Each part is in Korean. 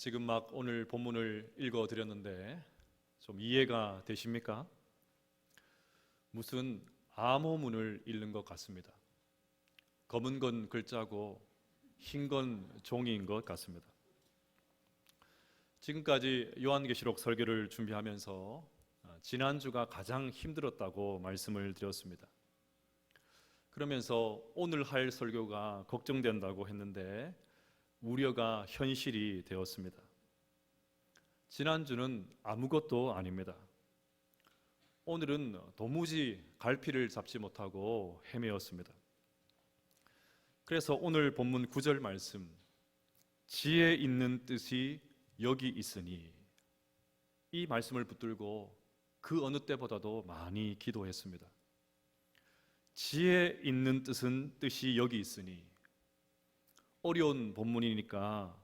지금 막 오늘 본문을 읽어 드렸는데 좀 이해가 되십니까? 무슨 암호문을 읽는 것 같습니다. 검은 건 글자고 흰 건 종이인 것 같습니다. 지금까지 요한계시록 설교를 준비하면서 지난주가 가장 힘들었다고 말씀을 드렸습니다. 그러면서 오늘 할 설교가 걱정된다고 했는데 우려가 현실이 되었습니다. 지난주는 아무것도 아닙니다. 오늘은 도무지 갈피를 잡지 못하고 헤매었습니다. 그래서 오늘 본문 9절 말씀, 지혜 있는 뜻이 여기 있으니, 이 말씀을 붙들고 그 어느 때보다도 많이 기도했습니다. 지혜 있는 뜻이 여기 있으니, 어려운 본문이니까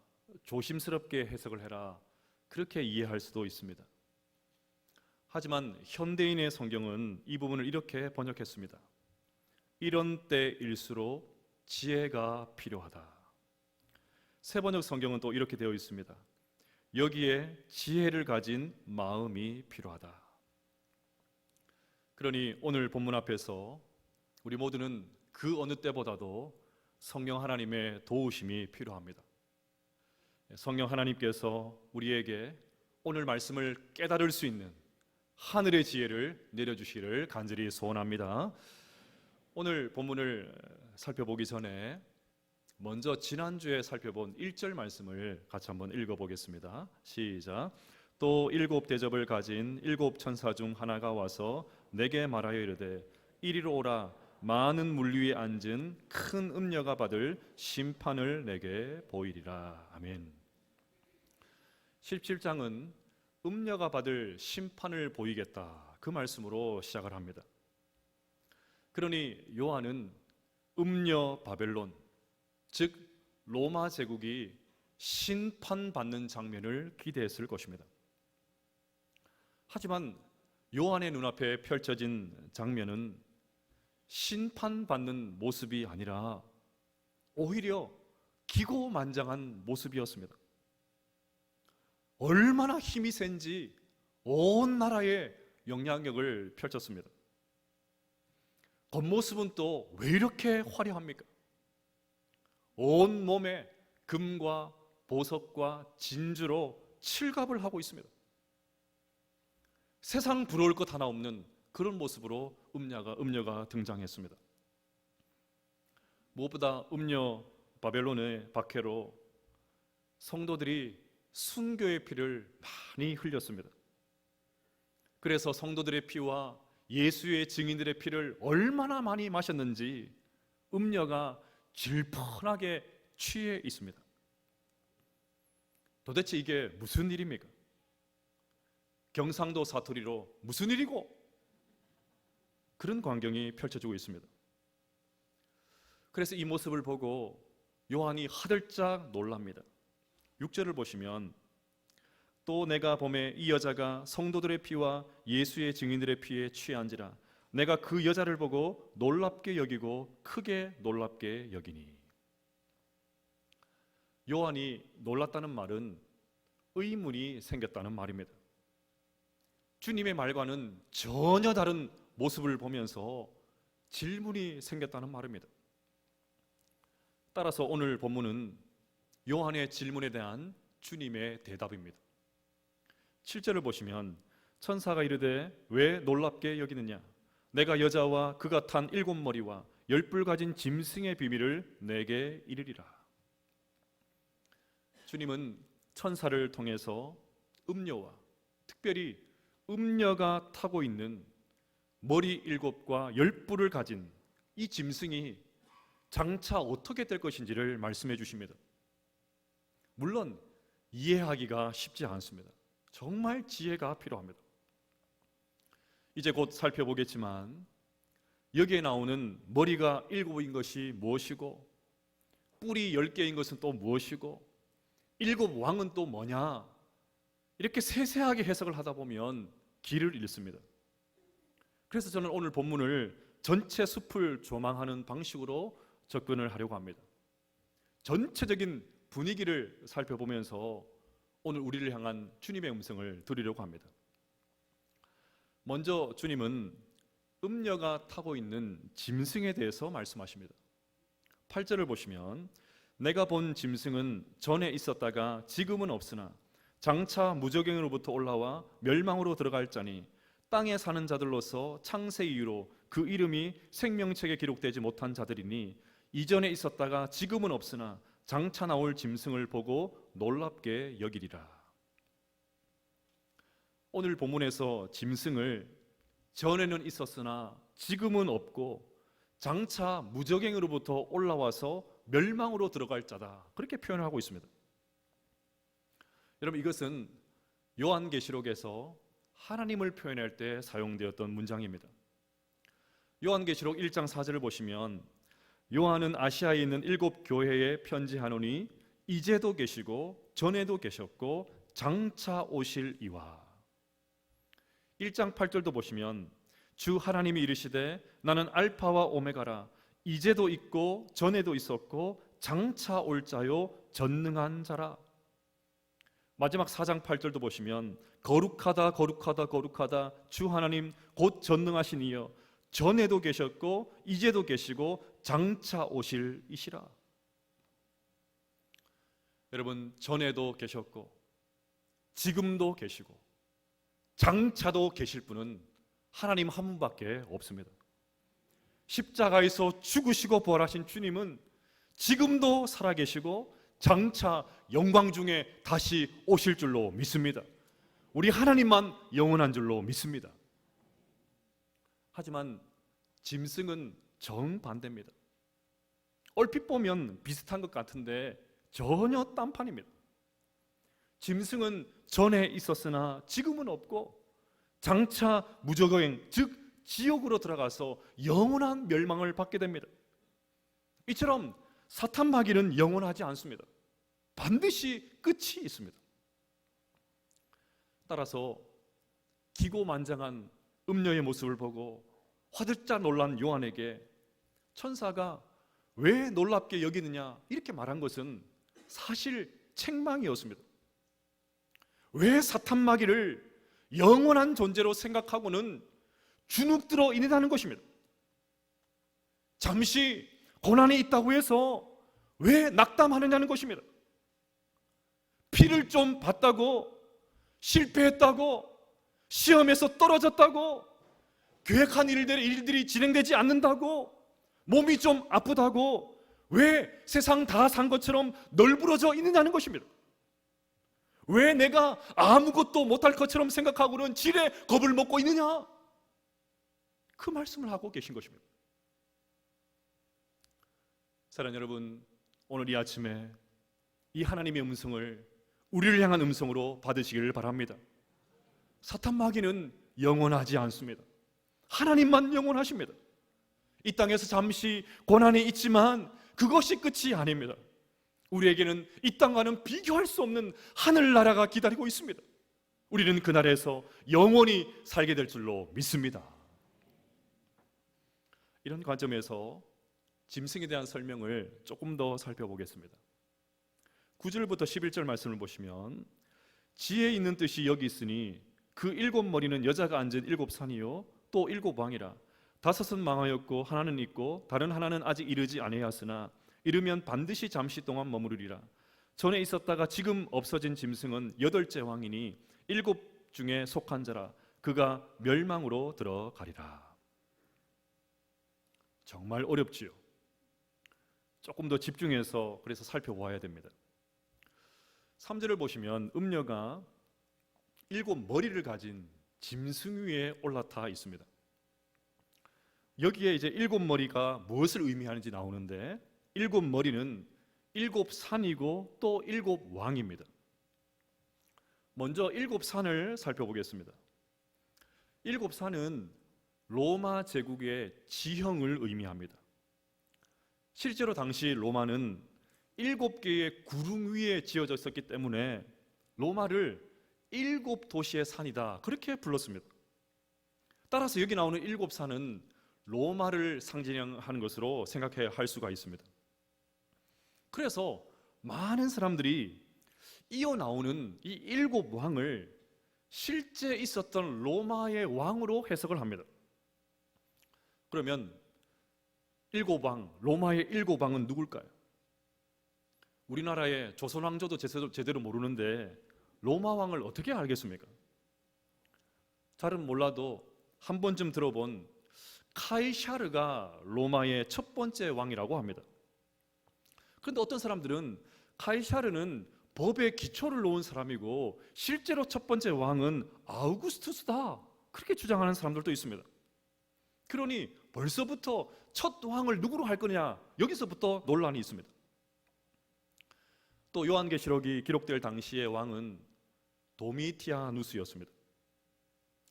조심스럽게 해석을 해라, 그렇게 이해할 수도 있습니다. 하지만 현대인의 성경은 이 부분을 이렇게 번역했습니다. 이런 때일수록 지혜가 필요하다. 새번역 성경은 또 이렇게 되어 있습니다. 여기에 지혜를 가진 마음이 필요하다. 그러니 오늘 본문 앞에서 우리 모두는 그 어느 때보다도 성령 하나님의 도우심이 필요합니다. 성령 하나님께서 우리에게 오늘 말씀을 깨달을 수 있는 하늘의 지혜를 내려주시기를 간절히 소원합니다. 오늘 본문을 살펴보기 전에 먼저 지난주에 살펴본 1절 말씀을 같이 한번 읽어보겠습니다. 시작. 또 7 대접을 가진 7 천사 중 하나가 와서 내게 말하여 이르되 이리로 오라. 많은 물 위에 앉은 큰 음녀가 받을 심판을 내게 보이리라. 아멘. 17장은 음녀가 받을 심판을 보이겠다, 그 말씀으로 시작을 합니다. 그러니 요한은 음녀 바벨론, 즉 로마 제국이 심판받는 장면을 기대했을 것입니다. 하지만 요한의 눈앞에 펼쳐진 장면은 심판받는 모습이 아니라 오히려 기고만장한 모습이었습니다. 얼마나 힘이 센지 온 나라에 영향력을 펼쳤습니다. 겉모습은 또 왜 이렇게 화려합니까? 온 몸에 금과 보석과 진주로 칠갑을 하고 있습니다. 세상 부러울 것 하나 없는 그런 모습으로 음녀가 등장했습니다. 무엇보다 음녀 바벨론의 박해로 성도들이 순교의 피를 많이 흘렸습니다. 그래서 성도들의 피와 예수의 증인들의 피를 얼마나 많이 마셨는지 음녀가 질펀하게 취해 있습니다. 도대체 이게 무슨 일입니까? 경상도 사투리로 무슨 일이고? 그런 광경이 펼쳐지고 있습니다. 그래서 이 모습을 보고 요한이 화들짝 놀랍니다. 6절을 보시면 또 내가 보매 이 여자가 성도들의 피와 예수의 증인들의 피에 취한지라 내가 그 여자를 보고 놀랍게 여기고 크게 놀랍게 여기니. 요한이 놀랐다는 말은 의문이 생겼다는 말입니다. 주님의 말과는 전혀 다른 모습을 보면서 질문이 생겼다는 말입니다. 따라서 오늘 본문은 요한의 질문에 대한 주님의 대답입니다. 7절을 보시면 천사가 이르되 왜 놀랍게 여기느냐? 내가 여자와 그가 탄 7머리와 10뿔 가진 짐승의 비밀을 내게 이르리라. 주님은 천사를 통해서 음녀와 특별히 음녀가 타고 있는 머리 7과 10뿔을 가진 이 짐승이 장차 어떻게 될 것인지를 말씀해 주십니다. 물론 이해하기가 쉽지 않습니다. 정말 지혜가 필요합니다. 이제 곧 살펴보겠지만 여기에 나오는 머리가 7인 것이 무엇이고 뿔이 10개인 것은 또 무엇이고 7 왕은 또 뭐냐, 이렇게 세세하게 해석을 하다 보면 길을 잃습니다. 그래서 저는 오늘 본문을 전체 숲을 조망하는 방식으로 접근을 하려고 합니다. 전체적인 분위기를 살펴보면서 오늘 우리를 향한 주님의 음성을 들으려고 합니다. 먼저 주님은 음녀가 타고 있는 짐승에 대해서 말씀하십니다. 8절을 보시면 내가 본 짐승은 전에 있었다가 지금은 없으나 장차 무저갱으로부터 올라와 멸망으로 들어갈 자니 땅에 사는 자들로서 창세 이후로 그 이름이 생명책에 기록되지 못한 자들이니 이전에 있었다가 지금은 없으나 장차 나올 짐승을 보고 놀랍게 여기리라. 오늘 본문에서 짐승을 전에는 있었으나 지금은 없고 장차 무저갱으로부터 올라와서 멸망으로 들어갈 자다, 그렇게 표현하고 있습니다. 여러분, 이것은 요한계시록에서 하나님을 표현할 때 사용되었던 문장입니다. 요한계시록 1장 4절을 보시면 요한은 아시아에 있는 7 교회에 편지하노니 이제도 계시고 전에도 계셨고 장차 오실 이와. 1장 8절도 보시면 주 하나님이 이르시되 나는 알파와 오메가라 이제도 있고 전에도 있었고 장차 올 자요 전능한 자라. 마지막 4장 8절도 보시면 거룩하다 거룩하다 거룩하다 주 하나님 곧 전능하신 이여 전에도 계셨고 이제도 계시고 장차 오실 이시라. 여러분, 전에도 계셨고 지금도 계시고 장차도 계실 분은 하나님 한 분밖에 없습니다. 십자가에서 죽으시고 부활하신 주님은 지금도 살아계시고 장차 영광 중에 다시 오실 줄로 믿습니다. 우리 하나님만 영원한 줄로 믿습니다. 하지만 짐승은 정반대입니다. 얼핏 보면 비슷한 것 같은데 전혀 딴판입니다. 짐승은 전에 있었으나 지금은 없고 장차 무저갱, 즉 지옥으로 들어가서 영원한 멸망을 받게 됩니다. 이처럼 사탄 마귀는 영원하지 않습니다. 반드시 끝이 있습니다. 따라서 기고만장한 음녀의 모습을 보고 화들짝 놀란 요한에게 천사가 왜 놀랍게 여기느냐 이렇게 말한 것은 사실 책망이었습니다. 왜 사탄 마귀를 영원한 존재로 생각하고는 주눅들어 있느냐는 것입니다. 잠시 고난이 있다고 해서 왜 낙담하느냐는 것입니다. 피를 좀 봤다고, 실패했다고, 시험에서 떨어졌다고, 계획한 일들이 진행되지 않는다고, 몸이 좀 아프다고 왜 세상 다 산 것처럼 널브러져 있느냐는 것입니다. 왜 내가 아무것도 못할 것처럼 생각하고는 지레 겁을 먹고 있느냐, 그 말씀을 하고 계신 것입니다. 사랑하는 여러분, 오늘 이 아침에 이 하나님의 음성을 우리를 향한 음성으로 받으시기를 바랍니다. 사탄 마귀는 영원하지 않습니다. 하나님만 영원하십니다. 이 땅에서 잠시 고난이 있지만 그것이 끝이 아닙니다. 우리에게는 이 땅과는 비교할 수 없는 하늘나라가 기다리고 있습니다. 우리는 그 나라에서 영원히 살게 될 줄로 믿습니다. 이런 관점에서 짐승에 대한 설명을 조금 더 살펴보겠습니다. 9절부터 11절 말씀을 보시면 지혜 있는 뜻이 여기 있으니 그 7 머리는 여자가 앉은 7 산이요 또 7 왕이라. 5은 망하였고 하나는 있고 다른 하나는 아직 이르지 아니하였으나 이르면 반드시 잠시 동안 머무르리라. 전에 있었다가 지금 없어진 짐승은 8째 왕이니 7 중에 속한 자라. 그가 멸망으로 들어가리라. 정말 어렵지요. 조금 더 집중해서 그래서 살펴보아야 됩니다. 3절을 보시면 음녀가 7 머리를 가진 짐승 위에 올라타 있습니다. 여기에 이제 7 머리가 무엇을 의미하는지 나오는데 7 머리는 7 산이고 또 7 왕입니다. 먼저 7 산을 살펴보겠습니다. 7 산은 로마 제국의 지형을 의미합니다. 실제로 당시 로마는 7개의 구름 위에 지어져 있었기 때문에 로마를 7 도시의 산이다, 그렇게 불렀습니다. 따라서 여기 나오는 7 산은 로마를 상징하는 것으로 생각해야 할 수가 있습니다. 그래서 많은 사람들이 이어 나오는 이 일곱 왕을 실제 있었던 로마의 왕으로 해석을 합니다. 그러면 일곱 왕, 로마의 일곱 왕은 누굴까요? 우리나라의 조선 왕조도 제대로 모르는데 로마 왕을 어떻게 알겠습니까? 잘은 몰라도 한 번쯤 들어본 카이사르가 로마의 첫 번째 왕이라고 합니다. 그런데 어떤 사람들은 카이사르는 법의 기초를 놓은 사람이고 실제로 첫 번째 왕은 아우구스투스다, 그렇게 주장하는 사람들도 있습니다. 그러니 벌써부터 첫 왕을 누구로 할 거냐, 여기서부터 논란이 있습니다. 또 요한계시록이 기록될 당시의 왕은 도미티아누스였습니다.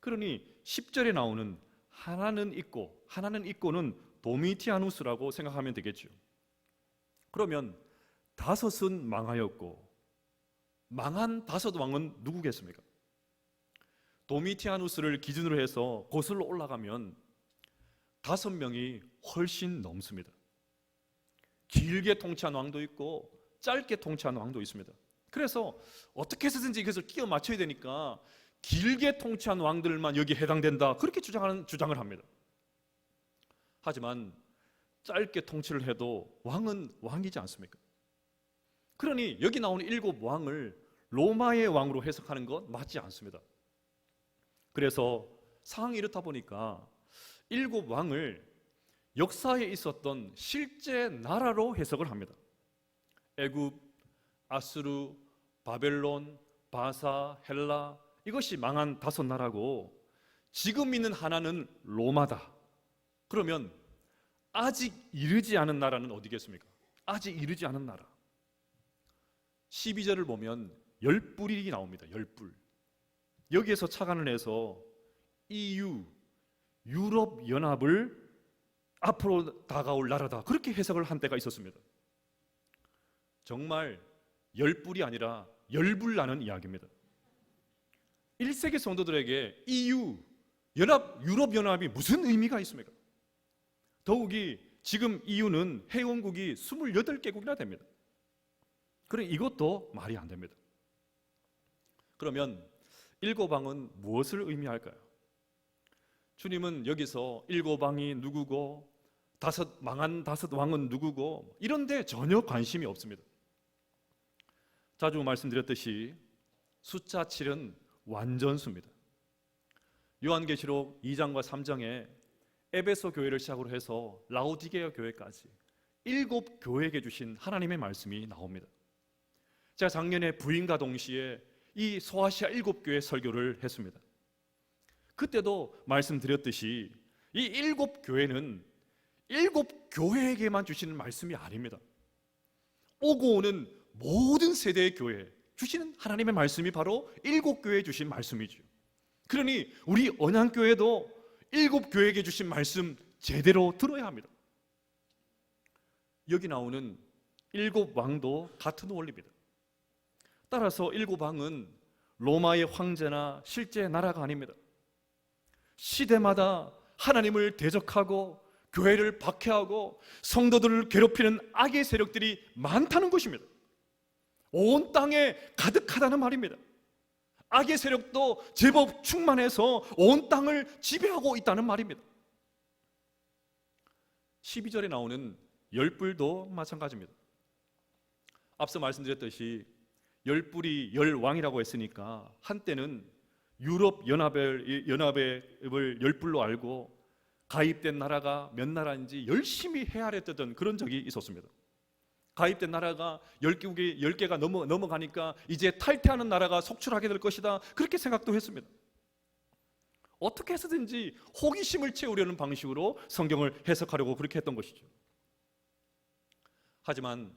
그러니 10절에 나오는 하나는 있고는 도미티아누스라고 생각하면 되겠죠. 그러면 다섯은 망하였고 망한 다섯 왕은 누구겠습니까? 도미티아누스를 기준으로 해서 거슬러 올라가면 5명이 훨씬 넘습니다. 길게 통치한 왕도 있고 짧게 통치한 왕도 있습니다. 그래서 어떻게 해서든지 이것을 끼워 맞춰야 되니까 길게 통치한 왕들만 여기에 해당된다, 그렇게 주장을 합니다. 하지만 짧게 통치를 해도 왕은 왕이지 않습니까? 그러니 여기 나오는 일곱 왕을 로마의 왕으로 해석하는 건 맞지 않습니다. 그래서 상황이 이렇다 보니까 일곱 왕을 역사에 있었던 실제 나라로 해석을 합니다. 애굽, 아수르, 바벨론, 바사, 헬라, 이것이 망한 다섯 나라고 지금 있는 하나는 로마다. 그러면 아직 이르지 않은 나라는 어디겠습니까? 아직 이르지 않은 나라. 12절을 보면 10뿔이 나옵니다. 10뿔. 여기에서 착안을 해서 EU, 유럽연합을 앞으로 다가올 나라다, 그렇게 해석을 한 때가 있었습니다. 정말 10뿔이 아니라 열불 나는 이야기입니다. 1세기 성도들에게 EU, 유럽연합이 무슨 의미가 있습니까? 더욱이 지금 EU는 회원국이 28개국이나 됩니다. 그래, 이것도 말이 안 됩니다. 그러면 일곱 왕은 무엇을 의미할까요? 주님은 여기서 일곱 왕이 누구고 망한 다섯 왕은 누구고 이런데 전혀 관심이 없습니다. 자주 말씀드렸듯이 숫자 7은 완전수입니다. 요한계시록 2장과 3장에 에베소 교회를 시작으로 해서 라오디게아 교회까지 7교회에게 주신 하나님의 말씀이 나옵니다. 제가 작년에 부인과 동시에 이 소아시아 7교회 설교를 했습니다. 그때도 말씀드렸듯이 이 7교회는 7교회에게만 주시는 말씀이 아닙니다. 오고 오는 모든 세대의 교회에 주시는 하나님의 말씀이 바로 7교회에 주신 말씀이죠. 그러니 우리 언양교회도 7교회에게 주신 말씀 제대로 들어야 합니다. 여기 나오는 7왕도 같은 원리입니다. 따라서 7왕은 로마의 황제나 실제 나라가 아닙니다. 시대마다 하나님을 대적하고 교회를 박해하고 성도들을 괴롭히는 악의 세력들이 많다는 것입니다. 온 땅에 가득하다는 말입니다. 악의 세력도 제법 충만해서 온 땅을 지배하고 있다는 말입니다. 12절에 나오는 열뿔도 마찬가지입니다. 앞서 말씀드렸듯이 열뿔이 열왕이라고 했으니까 한때는 유럽 연합을 열뿔로 알고 가입된 나라가 몇 나라인지 열심히 헤아렸던 그런 적이 있었습니다. 가입된 나라가 10개가 넘어가니까 이제 탈퇴하는 나라가 속출하게 될 것이다, 그렇게 생각도 했습니다. 어떻게 해서든지 호기심을 채우려는 방식으로 성경을 해석하려고 그렇게 했던 것이죠. 하지만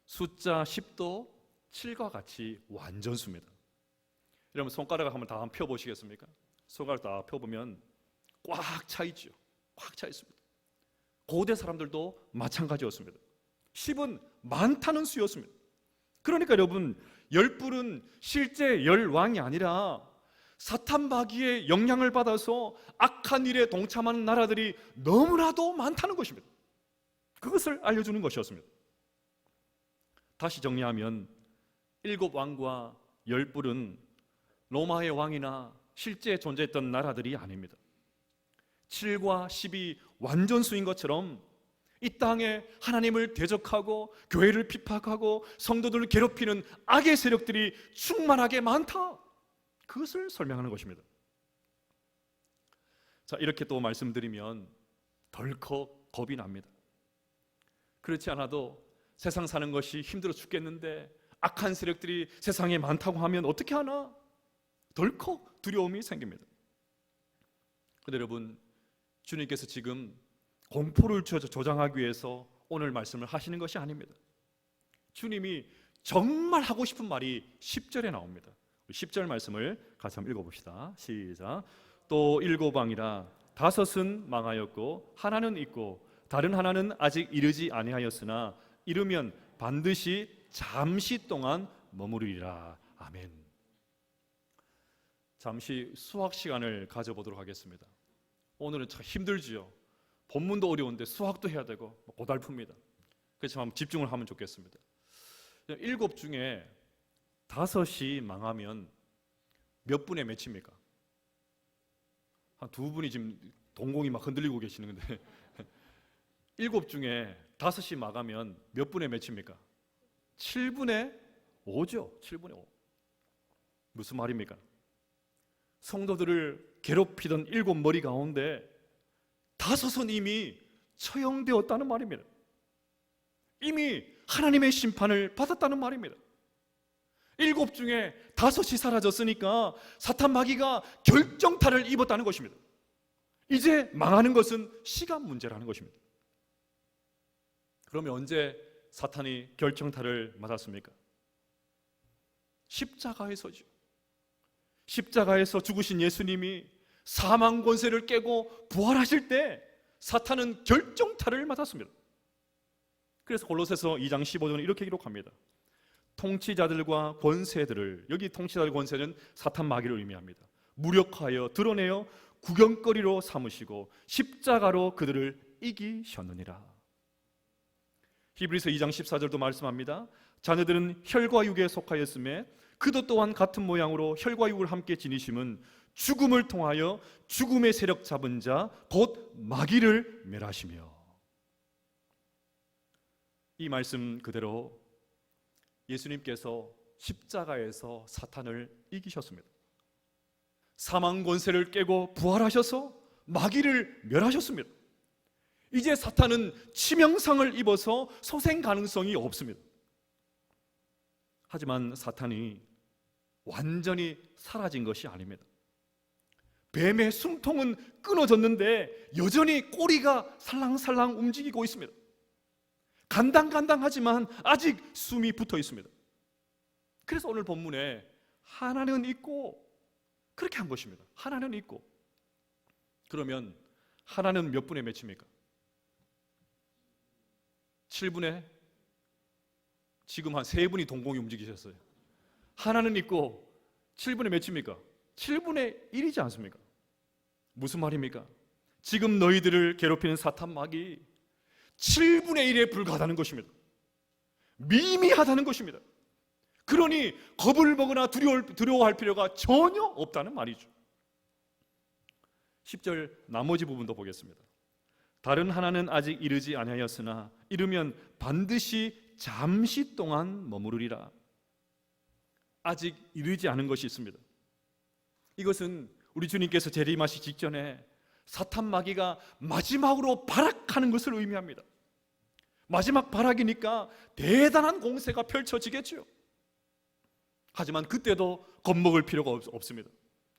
숫자 10도 7과 같이 완전수입니다. 여러분 손가락을 한번 다 펴보시겠습니까? 손가락 다 펴보면 꽉 차 있죠. 꽉 차 있습니다. 고대 사람들도 마찬가지였습니다. 10은 많다는 수였습니다. 그러니까 여러분, 열뿔은 실제 열왕이 아니라 사탄 마귀의 영향을 받아서 악한 일에 동참하는 나라들이 너무나도 많다는 것입니다. 그것을 알려주는 것이었습니다. 다시 정리하면 일곱 왕과 열 뿔은 로마의 왕이나 실제 존재했던 나라들이 아닙니다. 7과 10이 완전수인 것처럼 이 땅에 하나님을 대적하고 교회를 핍박하고 성도들을 괴롭히는 악의 세력들이 충만하게 많다. 그것을 설명하는 것입니다. 자, 이렇게 또 말씀드리면 덜컥 겁이 납니다. 그렇지 않아도 세상 사는 것이 힘들어 죽겠는데 악한 세력들이 세상에 많다고 하면 어떻게 하나? 덜컥 두려움이 생깁니다. 그런데 여러분, 주님께서 지금 공포를 조장하기 위해서 오늘 말씀을 하시는 것이 아닙니다. 주님이 정말 하고 싶은 말이 10절에 나옵니다. 10절 말씀을 같이 한번 읽어봅시다. 시작. 또 일곱 왕이라 다섯은 망하였고 하나는 있고 다른 하나는 아직 이르지 아니하였으나 이르면 반드시 잠시 동안 머무르리라. 아멘. 잠시 수학 시간을 가져보도록 하겠습니다. 오늘은 참 힘들지요. 본문도 어려운데 수학도 해야 되고 고달픕니다. 그렇지만 집중을 하면 좋겠습니다. 일곱 중에 다섯이 망하면 몇 분에 맺힙니까? 한 두 분이 지금 동공이 막 흔들리고 계시는데 일곱 중에 다섯이 망하면 몇 분에 맺힙니까? 7분의 5죠. 7분의 5. 무슨 말입니까? 성도들을 괴롭히던 일곱 머리 가운데 다섯은 이미 처형되었다는 말입니다. 이미 하나님의 심판을 받았다는 말입니다. 일곱 중에 다섯이 사라졌으니까 사탄 마귀가 결정타를 입었다는 것입니다. 이제 망하는 것은 시간 문제라는 것입니다. 그러면 언제 사탄이 결정타를 맞았습니까? 십자가에서죠. 십자가에서 죽으신 예수님이 사망 권세를 깨고 부활하실 때 사탄은 결정타를 맞았습니다. 그래서 골로새서 2장 15절은 이렇게 기록합니다. 통치자들과 권세들을, 여기 통치자들 권세는 사탄 마귀를 의미합니다. 무력하여 드러내어 구경거리로 삼으시고 십자가로 그들을 이기셨느니라. 히브리서 2장 14절도 말씀합니다. 자녀들은 혈과 육에 속하였음에 그도 또한 같은 모양으로 혈과 육을 함께 지니심은 죽음을 통하여 죽음의 세력 잡은 자 곧 마귀를 멸하시며. 이 말씀 그대로 예수님께서 십자가에서 사탄을 이기셨습니다. 사망 권세를 깨고 부활하셔서 마귀를 멸하셨습니다. 이제 사탄은 치명상을 입어서 소생 가능성이 없습니다. 하지만 사탄이 완전히 사라진 것이 아닙니다. 뱀의 숨통은 끊어졌는데 여전히 꼬리가 살랑살랑 움직이고 있습니다. 간당간당하지만 아직 숨이 붙어 있습니다. 그래서 오늘 본문에 하나는 있고 그렇게 한 것입니다. 하나는 있고. 그러면 하나는 몇 분에 맺힙니까? 7분에? 지금 한 3분이 동공이 움직이셨어요. 하나는 있고 7분에 맺힙니까? 7분의 1이지 않습니까? 무슨 말입니까? 지금 너희들을 괴롭히는 사탄 마귀 7분의 1에 불과하다는 것입니다. 미미하다는 것입니다. 그러니 겁을 먹거나 두려워할 필요가 전혀 없다는 말이죠. 10절 나머지 부분도 보겠습니다. 다른 하나는 아직 이르지 아니하였으나 이르면 반드시 잠시 동안 머무르리라. 아직 이르지 않은 것이 있습니다. 이것은 우리 주님께서 재림하시기 직전에 사탄 마귀가 마지막으로 발악하는 것을 의미합니다. 마지막 발악이니까 대단한 공세가 펼쳐지겠죠. 하지만 그때도 겁먹을 필요가 없습니다.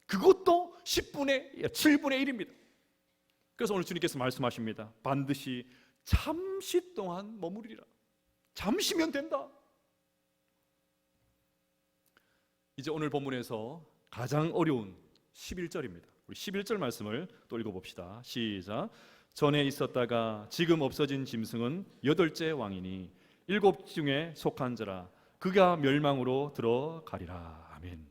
그것도 7분의 1입니다. 그래서 오늘 주님께서 말씀하십니다. 반드시 잠시 동안 머무르리라. 잠시면 된다. 이제 오늘 본문에서 가장 어려운 11절입니다. 우리 11절 말씀을 또 읽어봅시다. 시작. 전에 있었다가 지금 없어진 짐승은 8째 왕이니 7 중에 속한 자라. 그가 멸망으로 들어가리라. 아멘.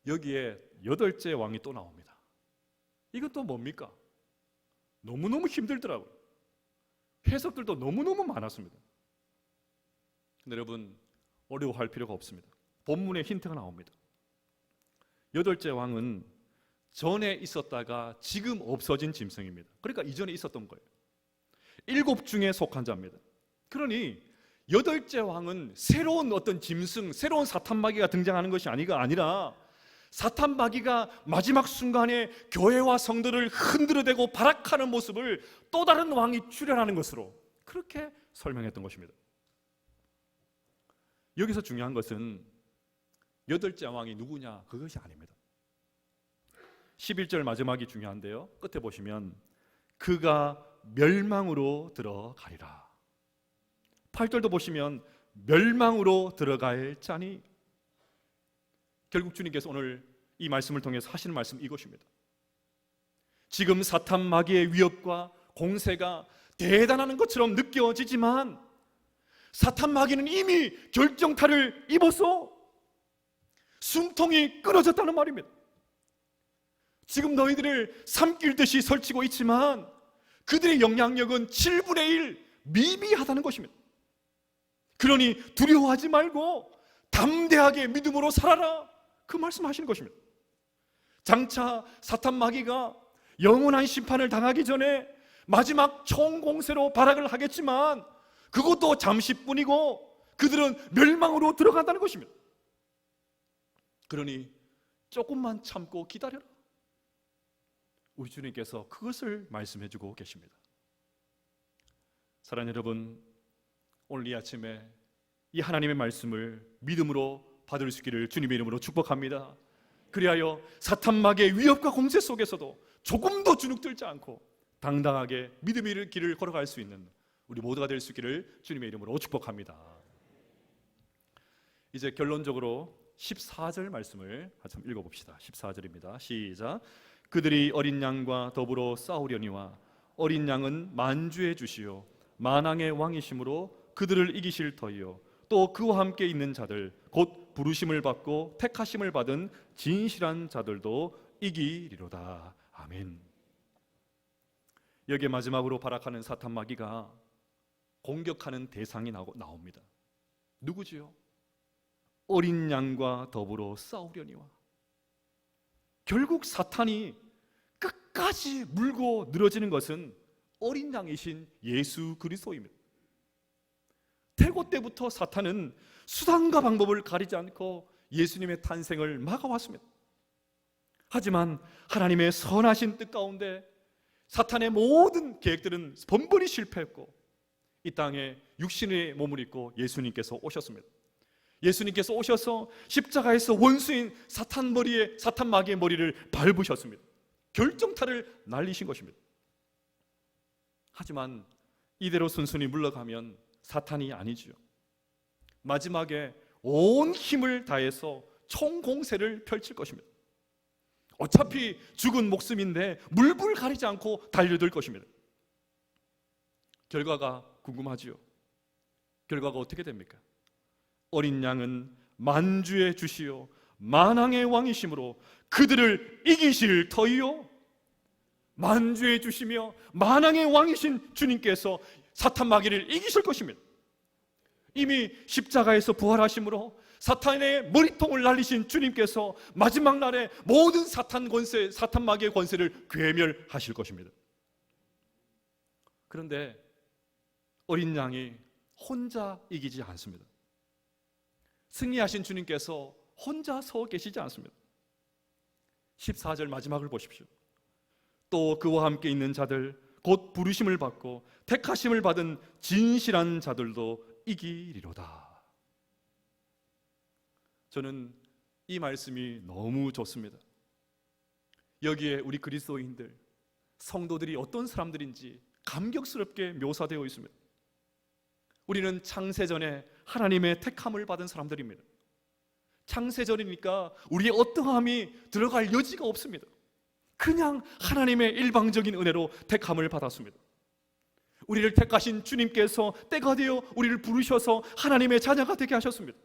여기에 8째 왕이 또 나옵니다. 이건 또 뭡니까? 너무너무 힘들더라고요. 해석들도 너무너무 많았습니다. 근데 여러분, 어려워할 필요가 없습니다. 본문에 힌트가 나옵니다. 여덟째 왕은 전에 있었다가 지금 없어진 짐승입니다. 그러니까 이전에 있었던 거예요. 7 중에 속한 자입니다. 그러니 여덟째 왕은 새로운 어떤 짐승, 새로운 사탄마귀가 등장하는 것이 아니라 사탄마귀가 마지막 순간에 교회와 성도를 흔들어대고 발악하는 모습을 또 다른 왕이 출현하는 것으로 그렇게 설명했던 것입니다. 여기서 중요한 것은 여덟째 왕이 누구냐 그것이 아닙니다. 11절 마지막이 중요한데요, 끝에 보시면 그가 멸망으로 들어가리라. 8절도 보시면 멸망으로 들어갈 자니, 결국 주님께서 오늘 이 말씀을 통해서 하시는 말씀 이것입니다. 지금 사탄 마귀의 위협과 공세가 대단한 것처럼 느껴지지만 사탄 마귀는 이미 결정타를 입어서 숨통이 끊어졌다는 말입니다. 지금 너희들을 삼킬 듯이 설치고 있지만 그들의 영향력은 7분의 1 미비하다는 것입니다. 그러니 두려워하지 말고 담대하게 믿음으로 살아라, 그 말씀하시는 것입니다. 장차 사탄 마귀가 영원한 심판을 당하기 전에 마지막 총공세로 발악을 하겠지만 그것도 잠시뿐이고 그들은 멸망으로 들어간다는 것입니다. 그러니 조금만 참고 기다려라. 우리 주님께서 그것을 말씀해 주고 계십니다. 사랑하는 여러분, 오늘 이 아침에 이 하나님의 말씀을 믿음으로 받을 수 있기를 주님의 이름으로 축복합니다. 그리하여 사탄 마귀의 위협과 공세 속에서도 조금도 주눅들지 않고 당당하게 믿음의 길을 걸어갈 수 있는 우리 모두가 될 수 있기를 주님의 이름으로 축복합니다. 이제 결론적으로 14절 말씀을 같이 읽어봅시다. 14절입니다. 시작. 그들이 어린 양과 더불어 싸우려니와 어린 양은 만주의 주시요 만왕의 왕이심으로 그들을 이기실 터이요 또 그와 함께 있는 자들 곧 부르심을 받고 택하심을 받은 진실한 자들도 이기리로다. 아멘. 여기에 마지막으로 발악하는 사탄 마귀가 공격하는 대상이 나옵니다. 누구지요? 어린 양과 더불어 싸우려니와. 결국 사탄이 끝까지 물고 늘어지는 것은 어린 양이신 예수 그리스도입니다. 태고 때부터 사탄은 수단과 방법을 가리지 않고 예수님의 탄생을 막아왔습니다. 하지만 하나님의 선하신 뜻 가운데 사탄의 모든 계획들은 번번이 실패했고 이 땅에 육신의 몸을 입고 예수님께서 오셨습니다. 예수님께서 오셔서 십자가에서 원수인 사탄 마귀의 머리를 밟으셨습니다. 결정타를 날리신 것입니다. 하지만 이대로 순순히 물러가면 사탄이 아니지요. 마지막에 온 힘을 다해서 총공세를 펼칠 것입니다. 어차피 죽은 목숨인데 물불 가리지 않고 달려들 것입니다. 결과가 궁금하지요. 결과가 어떻게 됩니까? 어린 양은 만주의 주시요 만왕의 왕이심으로 그들을 이기실 터이요. 만주의 주시며 만왕의 왕이신 주님께서 사탄 마귀를 이기실 것입니다. 이미 십자가에서 부활하심으로 사탄의 머리통을 날리신 주님께서 마지막 날에 모든 사탄 마귀의 권세를 괴멸하실 것입니다. 그런데 어린 양이 혼자 이기지 않습니다. 승리하신 주님께서 혼자 서 계시지 않습니다. 14절 마지막을 보십시오. 또 그와 함께 있는 자들 곧 부르심을 받고 택하심을 받은 진실한 자들도 이기리로다. 저는 이 말씀이 너무 좋습니다. 여기에 우리 그리스도인들, 성도들이 어떤 사람들인지 감격스럽게 묘사되어 있습니다. 우리는 창세전에 하나님의 택함을 받은 사람들입니다. 창세전이니까 우리의 어떠함이 들어갈 여지가 없습니다. 그냥 하나님의 일방적인 은혜로 택함을 받았습니다. 우리를 택하신 주님께서 때가 되어 우리를 부르셔서 하나님의 자녀가 되게 하셨습니다.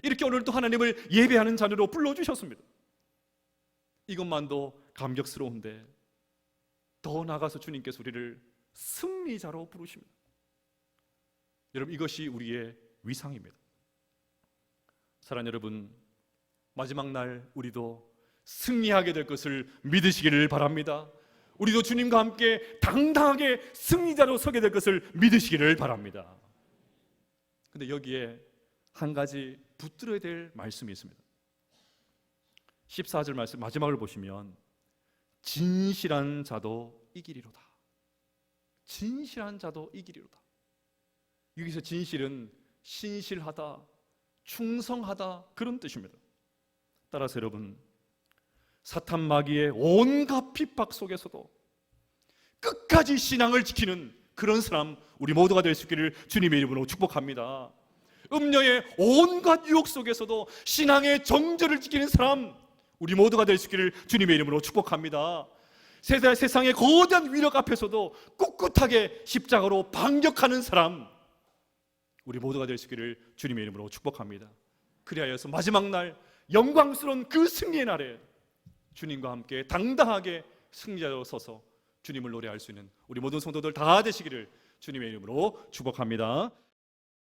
이렇게 오늘도 하나님을 예배하는 자녀로 불러주셨습니다. 이것만도 감격스러운데 더 나아가서 주님께서 우리를 승리자로 부르십니다. 여러분, 이것이 우리의 위상입니다. 사랑하는 여러분, 마지막 날 우리도 승리하게 될 것을 믿으시기를 바랍니다. 우리도 주님과 함께 당당하게 승리자로 서게 될 것을 믿으시기를 바랍니다. 근데 여기에 한 가지 붙들어야 될 말씀이 있습니다. 14절 말씀 마지막을 보시면 진실한 자도 이기리로다. 진실한 자도 이기리로다. 여기서 진실은 신실하다, 충성하다 그런 뜻입니다. 따라서 여러분, 사탄 마귀의 온갖 핍박 속에서도 끝까지 신앙을 지키는 그런 사람 우리 모두가 될 수 있기를 주님의 이름으로 축복합니다. 음녀의 온갖 유혹 속에서도 신앙의 정절을 지키는 사람 우리 모두가 될 수 있기를 주님의 이름으로 축복합니다. 세상의 거대한 위력 앞에서도 꿋꿋하게 십자가로 반격하는 사람 우리 모두가 될 수 있기를 주님의 이름으로 축복합니다. 그리하여서 마지막 날 영광스러운 그 승리의 날에 주님과 함께 당당하게 승리자로 서서 주님을 노래할 수 있는 우리 모든 성도들 다 되시기를 주님의 이름으로 축복합니다.